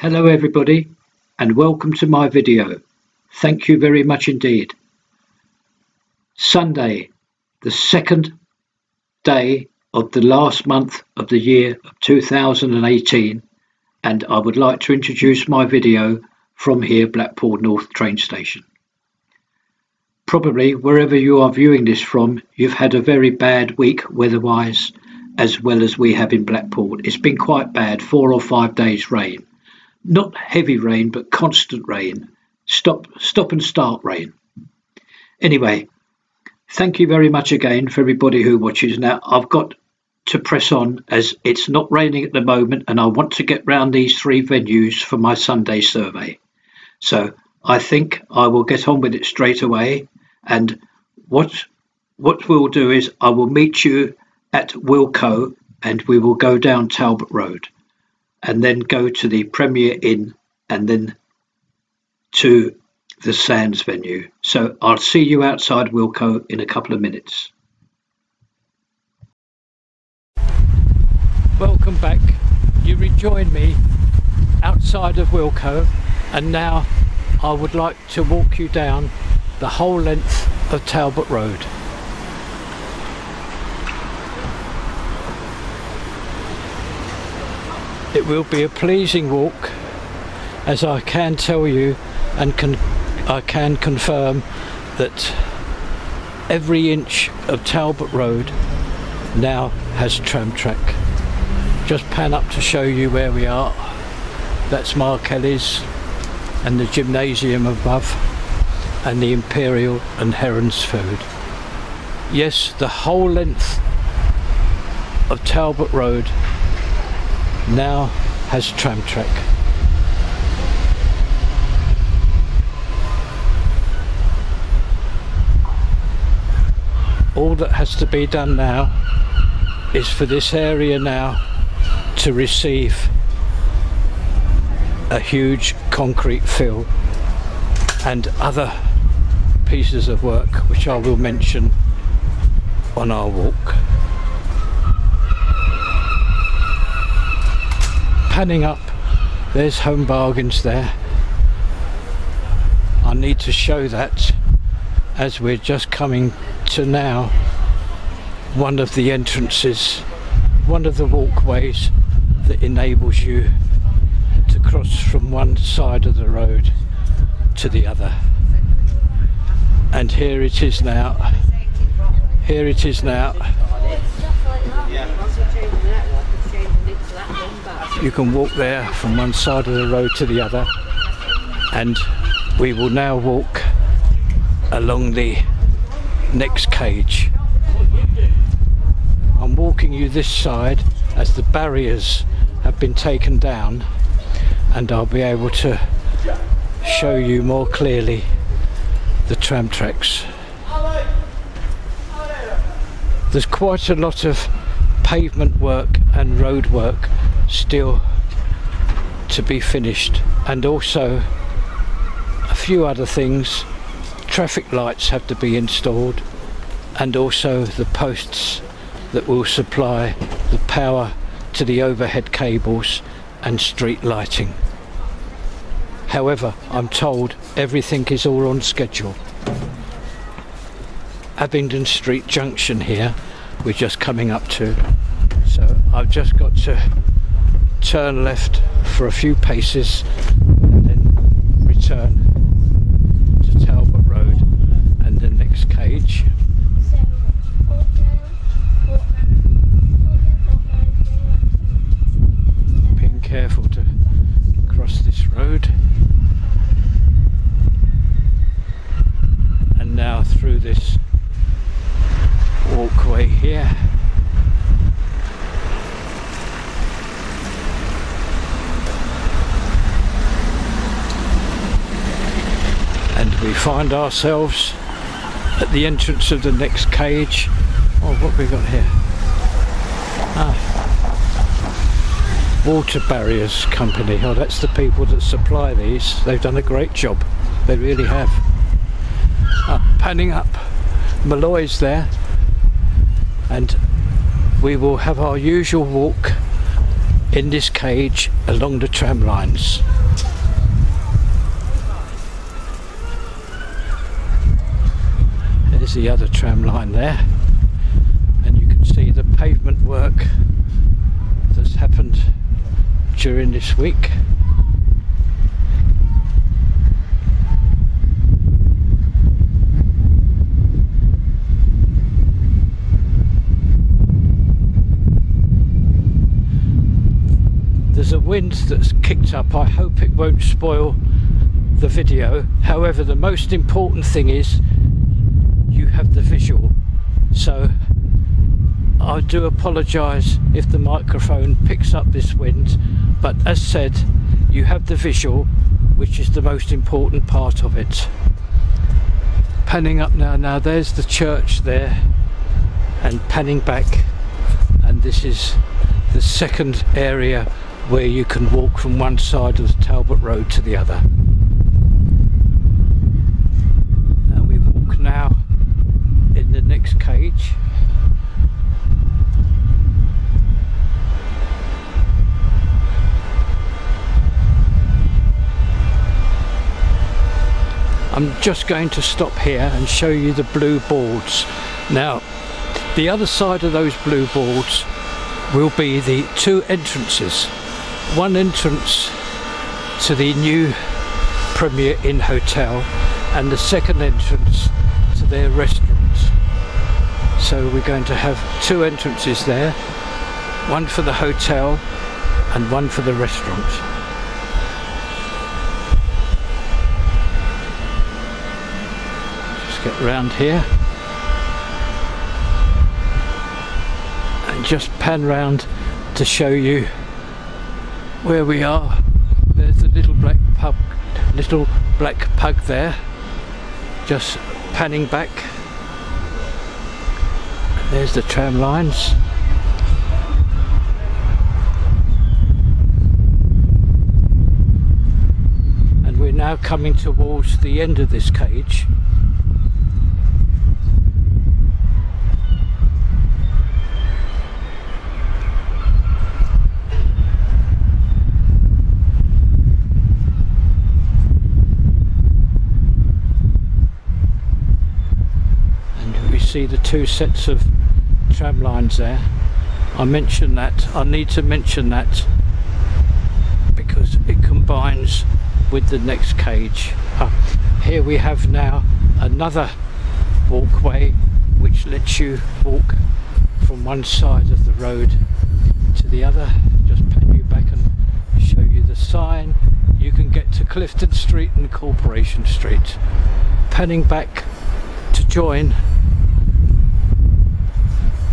Hello everybody and welcome to my video. Thank you very much indeed. Sunday, the second day of the last month of the year of 2018, and I would like to introduce my video from here, Blackpool North train station. Probably wherever you are viewing this from, you've had a very bad week weather-wise, as well as we have in Blackpool. It's been quite bad, 4 or 5 days rain. Not heavy rain, but constant rain. Stop and start rain. Anyway, thank you very much again for everybody who watches. Now, I've got to press on as it's not raining at the moment and I want to get round these 3 venues for my Sunday survey. So I think I will get on with it straight away. And what we'll do is I will meet you at Wilko and we will go down Talbot Road and then go to the Premier Inn and then to the Sands venue. So I'll see you outside Wilko in a couple of minutes. Welcome back. You rejoin me outside of Wilko, and now I would like to walk you down the whole length of Talbot Road. It will be a pleasing walk, as I can tell you and I can confirm that every inch of Talbot Road now has tram track. Just pan up to show you where we are. That's Mark Kelly's and the gymnasium above, and the Imperial and Heron's Food. Yes, the whole length of Talbot Road now has tram track. All that has to be done now is for this area now to receive a huge concrete fill and other pieces of work which I will mention on our walk. Panning up, there's Home Bargains there. I need to show that as we're just coming to now one of the entrances, one of the walkways that enables you to cross from one side of the road to the other. And here it is now. Here it is now. You can walk there from one side of the road to the other, and we will now walk along the next cage. I'm walking you this side as the barriers have been taken down, and I'll be able to show you more clearly the tram tracks. There's quite a lot of pavement work and road work still to be finished, and also a few other things. Traffic lights have to be installed, and also the posts that will supply the power to the overhead cables and street lighting. However, I'm told everything is all on schedule. Abingdon Street Junction here we're just coming up to, so I've just got to turn left for a few paces and then return to Talbot Road and the next cage. Being careful to cross this road, and now through this walkway here. And we find ourselves at the entrance of the next cage. Oh, what have we got here? Water Barriers Company. Oh, that's the people that supply these. They've done a great job. They really have. Panning up. Malloy's there. And we will have our usual walk in this cage along the tram lines. There's the other tram line there, and you can see the pavement work that's happened during this week. There's a wind that's kicked up. I hope it won't spoil the video. However, the most important thing is you have the visual. So I do apologise if the microphone picks up this wind, but as said, you have the visual, which is the most important part of it. Panning up now, there's the church there, and panning back, and this is the second area where you can walk from one side of the Talbot Road to the other. And we walk now in the next cage. I'm just going to stop here and show you the blue boards. Now, the other side of those blue boards will be the two entrances. One entrance to the new Premier Inn Hotel, and the second entrance to their restaurant. So we're going to have two entrances there, one for the hotel and one for the restaurant. Just get round here and just pan round to show you where we are. There's the little black pug there, just panning back. And there's the tram lines. And we're now coming towards the end of this cage. See the two sets of tram lines there. I mentioned that, I need to mention that because it combines with the next cage. Here we have now another walkway which lets you walk from one side of the road to the other. Just pan you back and show you the sign. You can get to Clifton Street and Corporation Street. Panning back to join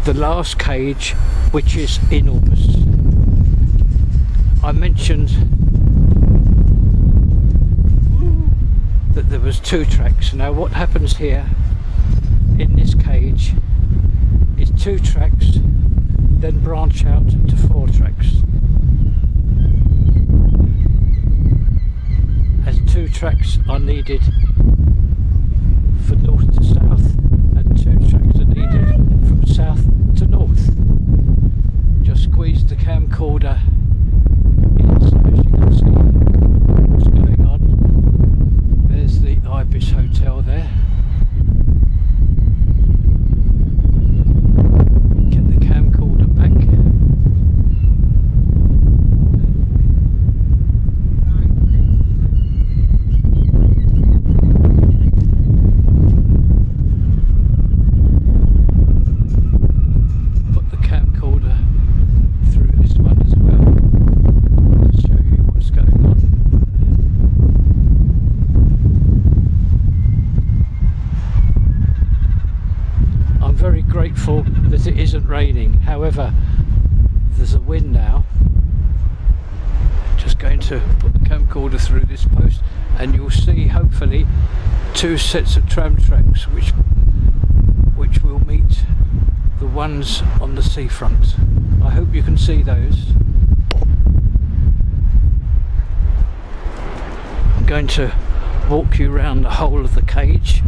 the last cage, which is enormous. I mentioned that there was two tracks. Now what happens here in this cage is two tracks then branch out to four tracks, as two tracks are needed for north to south and two tracks are needed from south to north. Just squeeze the camcorder in so as you can see what's going on. There's the Ibis Hotel there. Get the camcorder back. Grateful that it isn't raining. However, there's a wind now. Just going to put the camcorder through this post and you'll see hopefully two sets of tram tracks which will meet the ones on the seafront. I hope you can see those. I'm going to walk you around the whole of the cage.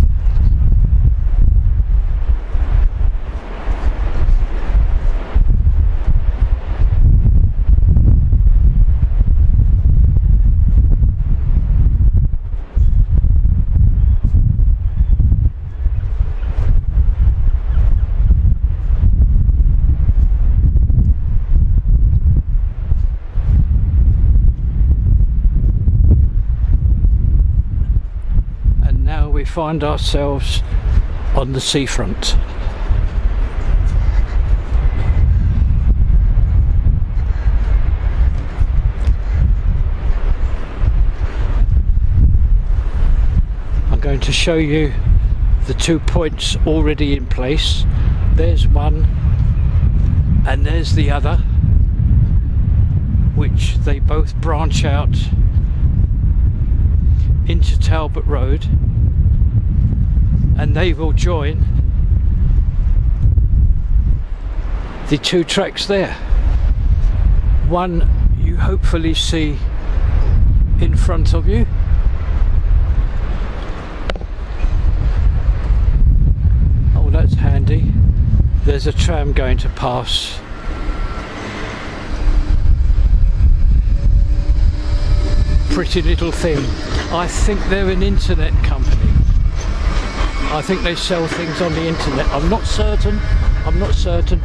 find ourselves on the seafront. I'm going to show you the 2 points already in place. There's one and there's the other, which they both branch out into Talbot Road, and they will join the 2 tracks there. One you hopefully see in front of you, oh, that's handy. There's a tram going to pass. Pretty little thing. I think they're an internet company. I think they sell things on the internet. I'm not certain,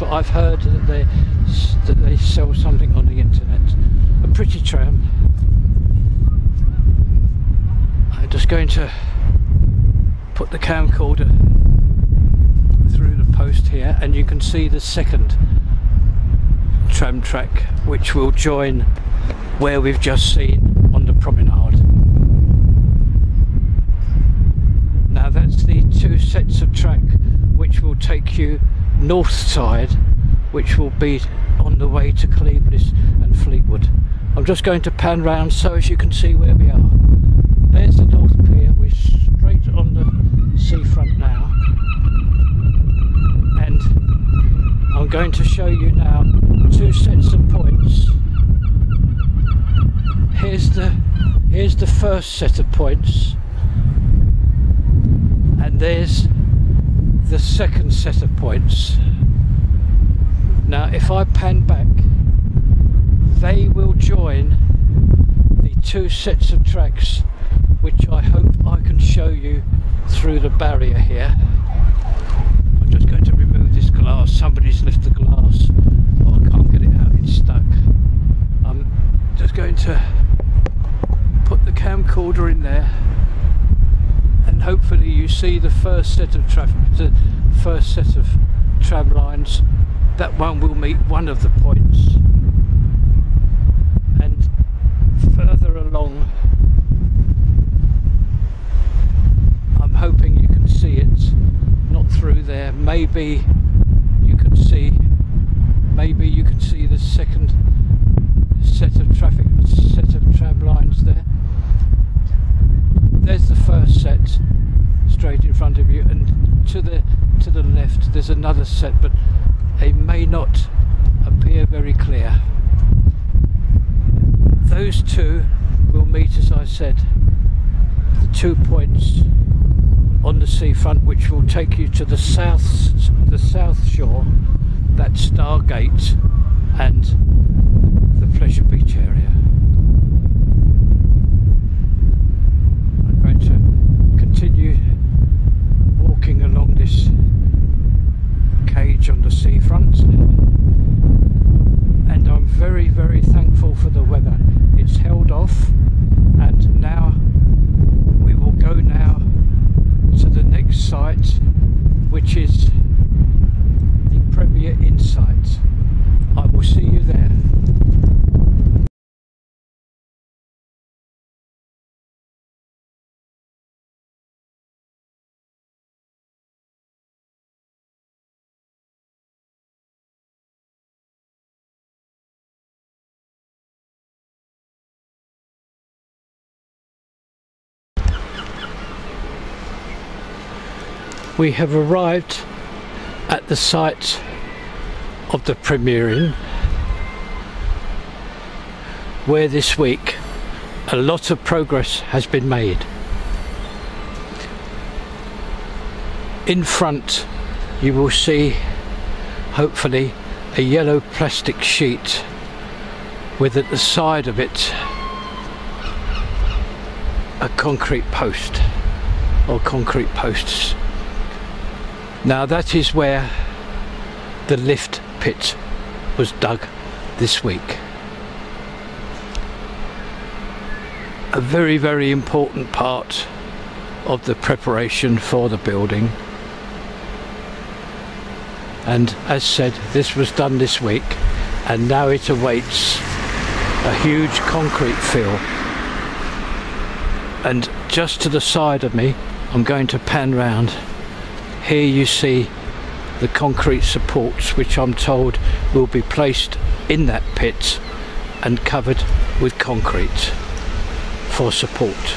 but I've heard that they sell something on the internet. A pretty tram. I'm just going to put the camcorder through the post here, and you can see the second tram track, which will join where we've just seen on the promenade. Now that's the 2 sets of track which will take you north side, which will be on the way to Cleveland and Fleetwood. I'm just going to pan round so as you can see where we are. There's the North Pier. We're straight on the seafront now, and I'm going to show you now 2 sets of points. Here's the first set of points, and there's the second set of points. Now if I pan back, they will join the 2 sets of tracks, which I hope I can show you through the barrier here. I'm just going to remove this glass. Somebody's left the glass. Oh, I can't get it out, it's stuck. I'm just going to put the camcorder in there, and hopefully you see the first set of tram lines. That one will meet one of the points, and further along I'm hoping you can see it, not through there. Maybe you can see the second set of tram lines there. There's the first set straight in front of you, and to the left there's another set, but they may not appear very clear. Those 2 will meet, as I said, the 2 points on the seafront, which will take you to the south shore, that Stargate and the Pleasure Beach area. I'm going to continue walking along this cage on the seafront, and I'm very, very thankful for the weather. It's held off, and now we will go now to the next site, which is the Premier Insight. I will see you there. We have arrived at the site of the Premier Inn, where this week a lot of progress has been made. In front you will see, hopefully, a yellow plastic sheet with at the side of it a concrete post or concrete posts. Now that is where the lift pit was dug this week. A very, very important part of the preparation for the building, and as said, this was done this week, and now it awaits a huge concrete fill. And just to the side of me, I'm going to pan round. Here you see the concrete supports, which I'm told will be placed in that pit and covered with concrete for support.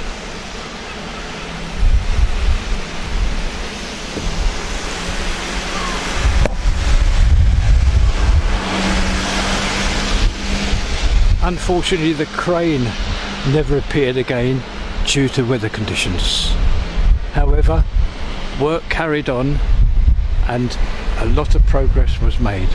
Unfortunately, the crane never appeared again due to weather conditions. However, work carried on and a lot of progress was made.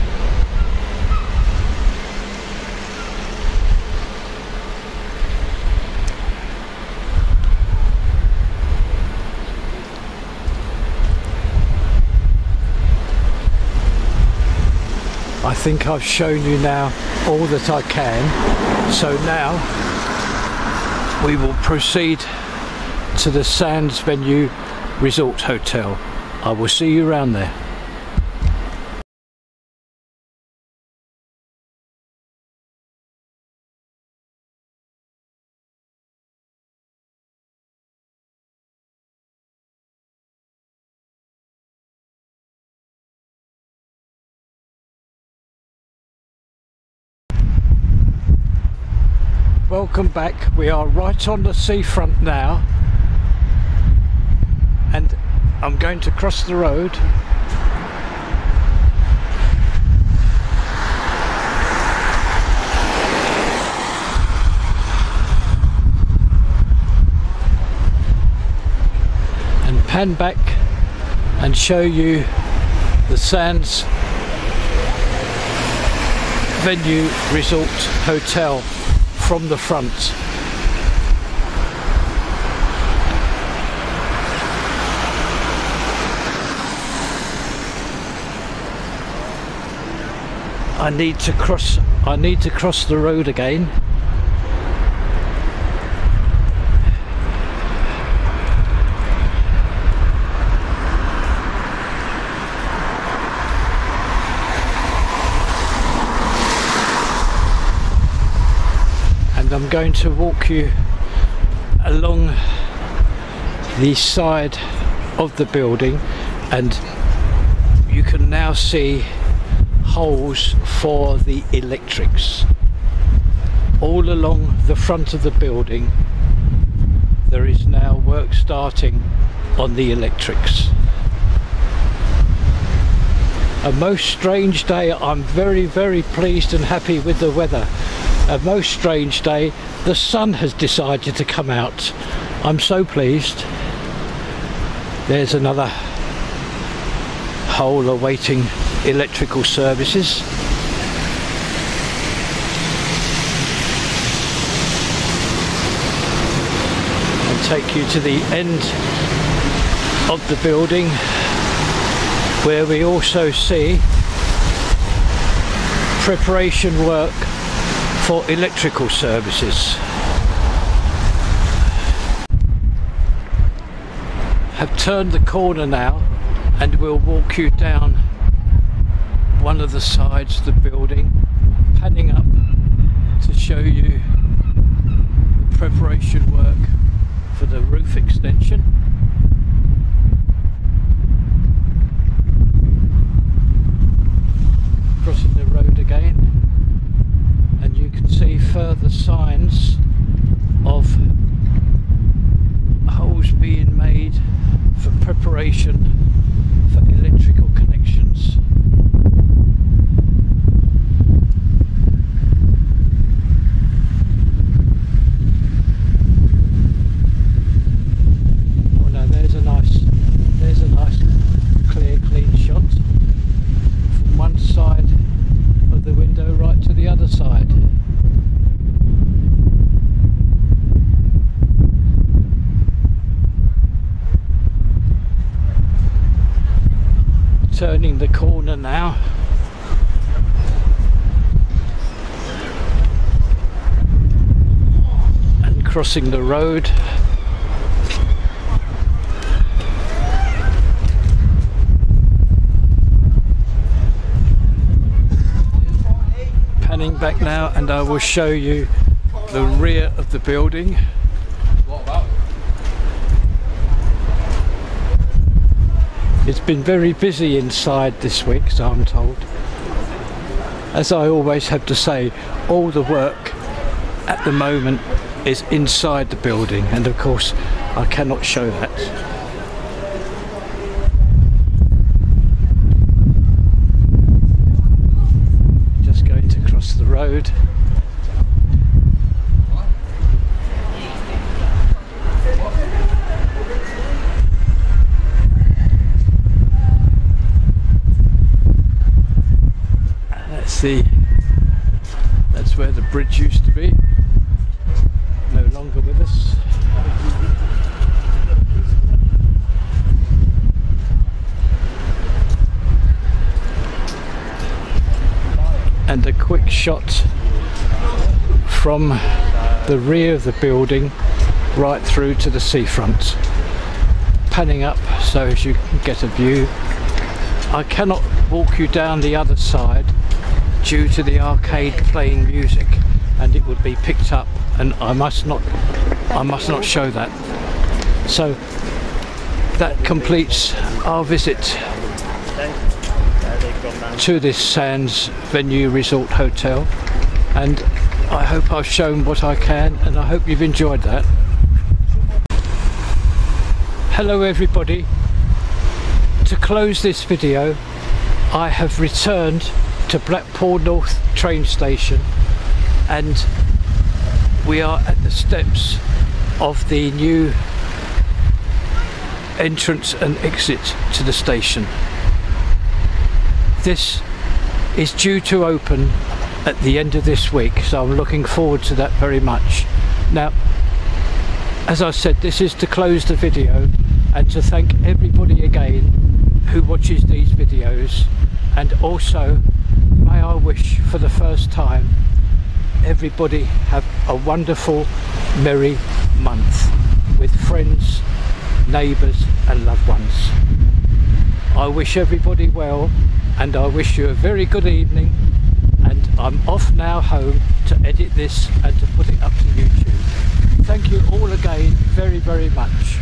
I think I've shown you now all that I can, so now we will proceed to the Sands Venue Resort Hotel. I will see you around there. Welcome back. We are right on the seafront now, and I'm going to cross the road and pan back and show you the Sands Venue Resort Hotel from the front. I need to cross the road again. I'm going to walk you along the side of the building, and you can now see holes for the electrics. All along the front of the building there is now work starting on the electrics. A most strange day. I'm very pleased and happy with the weather. A most strange day. The sun has decided to come out. I'm so pleased. There's another hole awaiting electrical services. I'll take you to the end of the building, where we also see preparation work for electrical services. Have turned the corner now, and we'll walk you down one of the sides of the building, panning up to show you the preparation work for the roof extension. Crossing the road again, and you can see further signs of holes being made for preparation for electrical connections. Oh no, there's a nice clear, clean shot from one side of the window right to the other side. Turning the corner now, and crossing the road. panning back now, and I will show you the rear of the building. It's been very busy inside this week, so I'm told. As I always have to say, all the work at the moment is inside the building, and of course I cannot show that. Just going to cross the road. Let's see, that's where the bridge used to be. No longer with us. And a quick shot from the rear of the building right through to the seafront. Panning up so as you can get a view. I cannot walk you down the other side due to the arcade playing music, and it would be picked up, and I must not show that. So that completes our visit to this Sands Venue Resort Hotel, and I hope I've shown what I can, and I hope you've enjoyed that. Hello everybody. To close this video, I have returned to Blackpool North train station, and we are at the steps of the new entrance and exit to the station. This is due to open at the end of this week, so I'm looking forward to that very much. Now, as I said, this is to close the video and to thank everybody again who watches these videos, and also may I wish for the first time everybody have a wonderful merry month with friends, neighbours and loved ones. I wish everybody well, and I wish you a very good evening, and I'm off now home to edit this and to put it up to YouTube. Thank you all again very, very much.